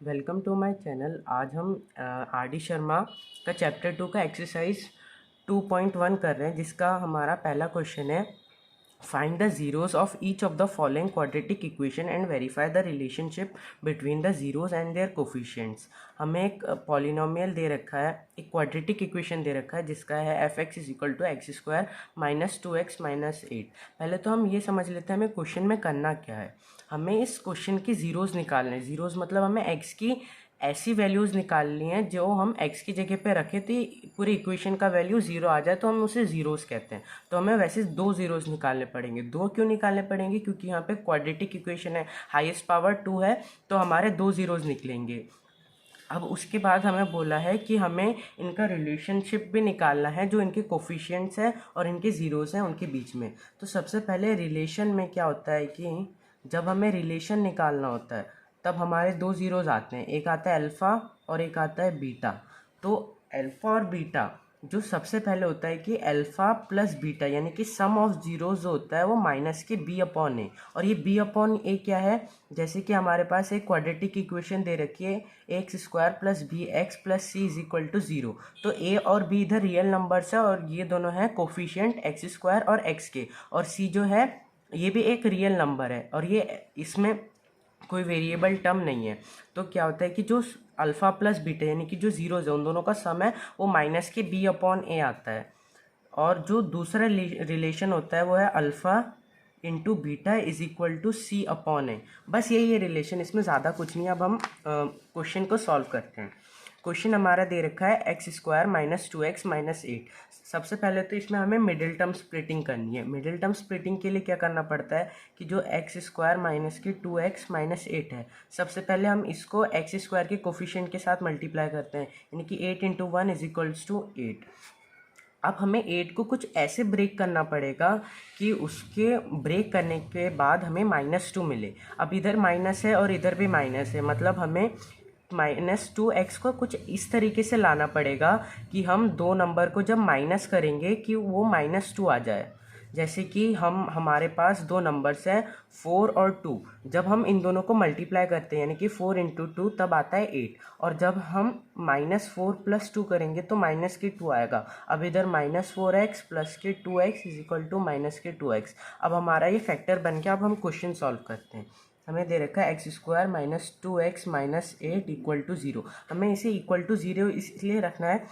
Welcome to my channel. आज हम R D Sharma का चैप्टर 2 का एक्सरसाइज 2.1 कर रहे हैं, जिसका हमारा पहला क्वेश्चन है find the zeros of each of the following quadratic equation and verify the relationship between the zeros and there coefficients. हमें एक पॉलिनोमियल दे रखा है, एक क्वाड्रेटिक इक्वेशन दे रखा है जिसका है f x is equal to x square minus 2x minus 8। पहले तो हम ये समझ लेते हैं हमें क्वेश्चन में करना क्या है। हमें इस क्वेश्चन की ज़ीरोज़ निकालने हैं। ज़ीरोज़ मतलब हमें एक्स की ऐसी वैल्यूज़ निकालनी है जो हम x की जगह पे रखें तो पूरी इक्वेशन का वैल्यू ज़ीरो आ जाए, तो हम उसे ज़ीरोज़ कहते हैं। तो हमें वैसे दो ज़ीरोज़ निकालने पड़ेंगे। दो क्यों निकालने पड़ेंगे? क्योंकि यहाँ पे क्वाड्रेटिक इक्वेशन है, हाईएस्ट पावर 2 है, तो हमारे दो ज़ीरोज़ निकलेंगे। अब उसके बाद हमें बोला है कि हमें इनका रिलेशनशिप भी निकालना है, जो इनके कोफिशिएंट्स हैं और इनके ज़ीरोज़ हैं उनके बीच में। तो सबसे पहले रिलेशन में क्या होता है कि जब हमें रिलेशन निकालना होता है तब हमारे दो ज़ीरोज़ आते हैं, एक आता है अल्फ़ा और एक आता है बीटा। तो अल्फ़ा और बीटा जो सबसे पहले होता है कि अल्फ़ा प्लस बीटा यानी कि सम ऑफ जीरोज जो होता है वो माइनस के बी अपॉन ए। और ये बी अपॉन ए क्या है? जैसे कि हमारे पास एक क्वाड्रेटिक इक्वेशन दे रखी है x square plus b x plus c is equal to zero. तो ए और बी इधर रियल नंबर्स है और ये दोनों हैं कोफिशिएंट एक्स स्क्वायर और एक्स के, और सी जो है ये भी एक रियल नंबर है और ये इसमें कोई वेरिएबल टर्म नहीं है। तो क्या होता है कि जो अल्फ़ा प्लस बीटा यानी कि जो जीरोज है उन दोनों का सम है वो माइनस के बी अपॉन ए आता है। और जो दूसरा रिलेशन होता है वो है alpha into beta is equal to C upon A. बस यही है रिलेशन, इसमें ज़्यादा कुछ नहीं। अब हम क्वेश्चन को सॉल्व करते हैं। क्वेश्चन हमारा दे रखा है x square minus 2x minus 8। सबसे पहले तो इसमें हमें मिडिल टर्म स्प्लिटिंग करनी है। मिडिल टर्म स्प्लिटिंग के लिए क्या करना पड़ता है कि जो एक्स स्क्वायर माइनस की 2x माइनस 8 है, सबसे पहले हम इसको एक्स स्क्वायर के कोफिशिएंट के साथ मल्टीप्लाई करते हैं, यानी कि 8 इंटू 1 इज इक्वल्स टू 8। अब हमें 8 को कुछ ऐसे ब्रेक करना पड़ेगा कि उसके ब्रेक करने के बाद हमें -2 मिले। अब इधर माइनस है और इधर भी माइनस है, मतलब हमें -2x को कुछ इस तरीके से लाना पड़ेगा कि हम दो नंबर को जब माइनस करेंगे कि वो -2 आ जाए। जैसे कि हमारे पास दो नंबर्स हैं 4 और 2। जब हम इन दोनों को मल्टीप्लाई करते हैं यानी कि 4 इंटू 2 तब आता है 8, और जब हम -4 प्लस 2 करेंगे तो माइनस के 2 आएगा। अब इधर -4x प्लस के 2x is equal to minus के 2x। अब हमारा ये फैक्टर बन गया। अब हम क्वेश्चन सॉल्व करते हैं। हमें दे रखा है x square minus 2x minus 8 equal to 0। हमें इसे इक्वल टू 0 इसलिए रखना है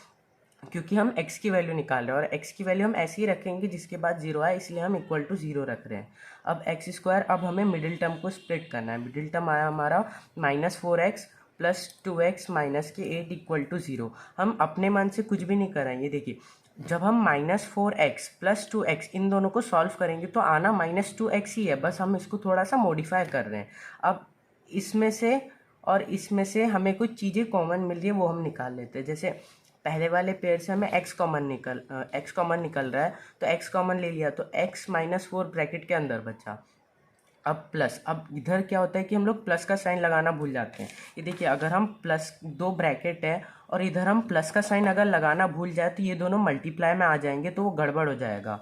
क्योंकि हम x की वैल्यू निकाल रहे हैं और x की वैल्यू हम ऐसे ही रखेंगे जिसके बाद 0 आए, इसलिए हम इक्वल टू 0 रख रहे हैं। अब एक्स स्क्वायर, अब हमें मिडिल टर्म को स्प्लिट करना है। मिडिल टर्म आया हमारा -4x प्लस 2x माइनस के 8 इक्वल टू 0। हम अपने मन से कुछ भी नहीं कर रहे हैं। ये देखिए, जब हम -4x प्लस 2x इन दोनों को सॉल्व करेंगे तो आना -2x ही है, बस हम इसको थोड़ा सा मॉडिफाई कर रहे हैं। अब इसमें से और इसमें से हमें कुछ चीज़ें कॉमन मिल रही है, वो हम निकाल लेते हैं। जैसे पहले वाले पेयर से हमें x कॉमन निकल रहा है, तो x कॉमन ले लिया तो x -4 ब्रैकेट के अंदर बचा। अब प्लस, अब इधर क्या होता है कि हम लोग प्लस का साइन लगाना भूल जाते हैं। ये देखिए, अगर हम प्लस दो ब्रैकेट है और इधर हम प्लस का साइन अगर लगाना भूल जाए तो ये दोनों मल्टीप्लाई में आ जाएंगे, तो वो गड़बड़ हो जाएगा।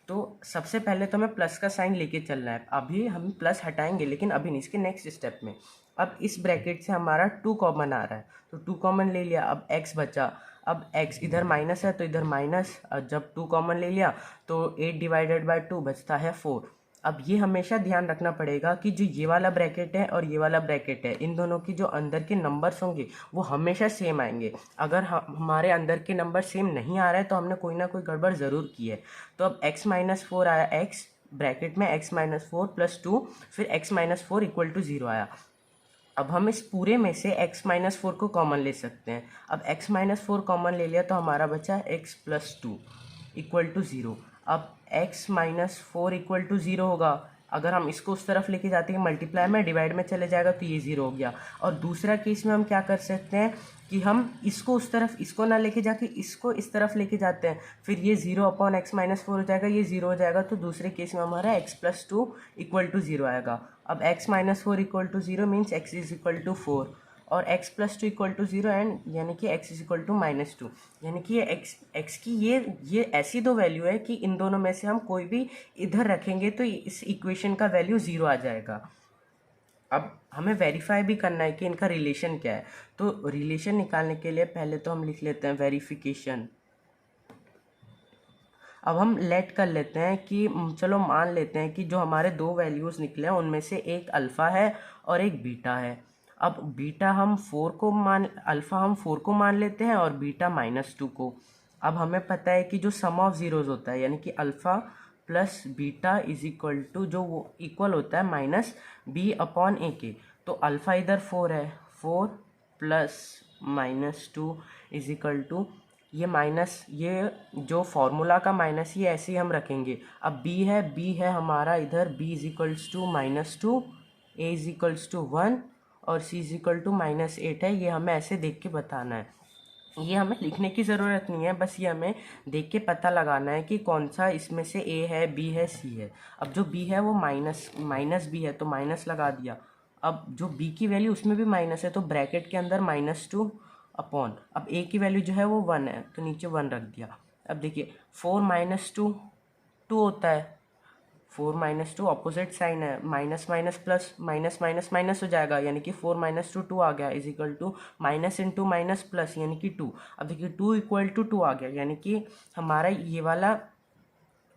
तो सबसे पहले तो हमें प्लस का साइन लेके चलना है। अभी हम प्लस हटाएंगे लेकिन अभी नहीं, इसके नेक्स्ट स्टेप में। अब इस ब्रैकेट से हमारा 2 कॉमन आ रहा है तो 2 कॉमन ले लिया, अब x बचा। अब x इधर माइनस है तो इधर माइनस, जब 2 कॉमन ले लिया तो 8 डिवाइडेड बाय 2 बचता है 4। अब ये हमेशा ध्यान रखना पड़ेगा कि जो ये वाला ब्रैकेट है और ये वाला ब्रैकेट है, इन दोनों की जो अंदर के नंबर्स होंगे वो हमेशा सेम आएंगे। अगर हमारे अंदर के नंबर सेम नहीं आ रहे हैं तो हमने कोई ना कोई गड़बड़ ज़रूर की है। तो अब x-4 आया, x ब्रैकेट में x-4 प्लस 2, फिर x-4 इक्वल टू 0 आया। अब हम इस पूरे में से x-4 को कॉमन ले सकते हैं। अब x-4 कॉमन ले लिया तो हमारा बचा x प्लस 2 इक्वल टू 0। अब x-4 इक्वल टू 0 होगा। अगर हम इसको उस तरफ लेके जाते हैं मल्टीप्लाई में, डिवाइड में चले जाएगा तो ये 0 हो गया। और दूसरा केस में हम क्या कर सकते हैं कि हम इसको उस तरफ, इसको ना लेके जाके इसको इस तरफ लेके जाते हैं, फिर ये 0 अपॉन x-4 हो जाएगा, ये 0 हो जाएगा। तो दूसरे केस में हमारा x प्लस 2 इक्वल टू 0 आएगा। अब x-4 equal to 0 means x is equal to 4 और x plus 2 equal to 0 and यानी कि x इज इक्वल टू -2। यानी कि ये x की ये ऐसी दो वैल्यू है कि इन दोनों में से हम कोई भी इधर रखेंगे तो इस इक्वेशन का वैल्यू 0 आ जाएगा। अब हमें वेरीफाई भी करना है कि इनका रिलेशन क्या है। तो रिलेशन निकालने के लिए पहले तो हम लिख लेते हैं वेरिफिकेशन। अब हम लेट कर लेते हैं कि चलो मान लेते हैं कि जो हमारे दो वैल्यूज़ निकले हैं उनमें से एक अल्फ़ा है और एक बीटा है। अब बीटा हम 4 को मान अल्फ़ा हम 4 को मान लेते हैं और बीटा -2 को। अब हमें पता है कि जो सम ऑफ ज़ीरोज़ होता है यानी कि alpha plus beta is equal to जो वो इक्वल होता है माइनस बी अपॉन ए के। तो अल्फ़ा इधर 4 है, 4 प्लस -2 इज इक्वल टू ये माइनस, ये जो फॉर्मूला का माइनस ये ऐसे ही हम रखेंगे। अब बी है हमारा इधर b is equals to -2, a is equals to 1 और c इज इक्वल टू -8 है। ये हमें ऐसे देख के बताना है, ये हमें लिखने की ज़रूरत नहीं है, बस ये हमें देख के पता लगाना है कि कौन सा इसमें से a है, b है, c है। अब जो b है वो माइनस b है तो माइनस लगा दिया। अब जो b की वैल्यू उसमें भी माइनस है तो ब्रैकेट के अंदर -2 अपॉन, अब a की वैल्यू जो है वो 1 है तो नीचे 1 रख दिया। अब देखिए 4 -2 2 होता है, 4 - 2 अपोजिट साइन है, minus minus plus, minus minus minus हो जाएगा यानी कि 4 - 2 आ गया is equal to minus into minus plus यानी कि 2। अब देखिए 2 इक्वल टू 2 आ गया यानी कि हमारा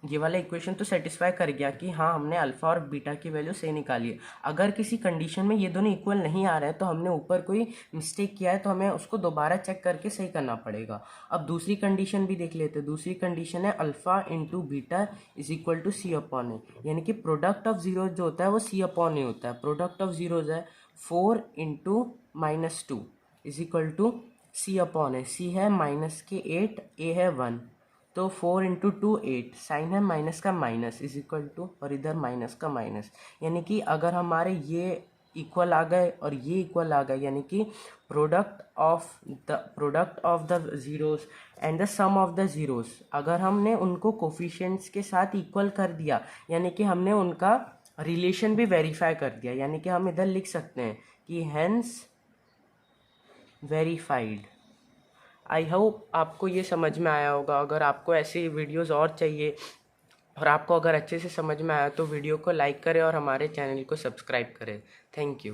ये वाला इक्वेशन तो सेटिस्फाई कर गया कि हाँ हमने अल्फ़ा और बीटा की वैल्यू सही निकाली है। अगर किसी कंडीशन में ये दोनों इक्वल नहीं आ रहे हैं तो हमने ऊपर कोई मिस्टेक किया है तो हमें उसको दोबारा चेक करके सही करना पड़ेगा। अब दूसरी कंडीशन भी देख लेते हैं। दूसरी कंडीशन है alpha into beta is equal to C upon A, यानी कि प्रोडक्ट ऑफ जीरोज जो होता है वो सी अपॉन ए होता है। प्रोडक्ट ऑफ जीरोज है 4 into -2 is equal to C upon A, C है माइनस के 8, ए है 1 तो 4 इंटू 2 8, साइन है माइनस का माइनस इज इक्वल टू और इधर माइनस का माइनस, यानी कि अगर हमारे ये इक्वल आ गए और ये इक्वल आ गए यानी कि product of the zeros and the sum of the zeros अगर हमने उनको कोफिशिएंट्स के साथ इक्वल कर दिया यानी कि हमने उनका रिलेशन भी वेरीफाई कर दिया, यानी कि हम इधर लिख सकते हैं कि हेंस वेरीफाइड। आई होप आपको ये समझ में आया होगा। अगर आपको ऐसी वीडियोस और चाहिए और आपको अगर अच्छे से समझ में आया तो वीडियो को लाइक करें और हमारे चैनल को सब्सक्राइब करें। Thank you.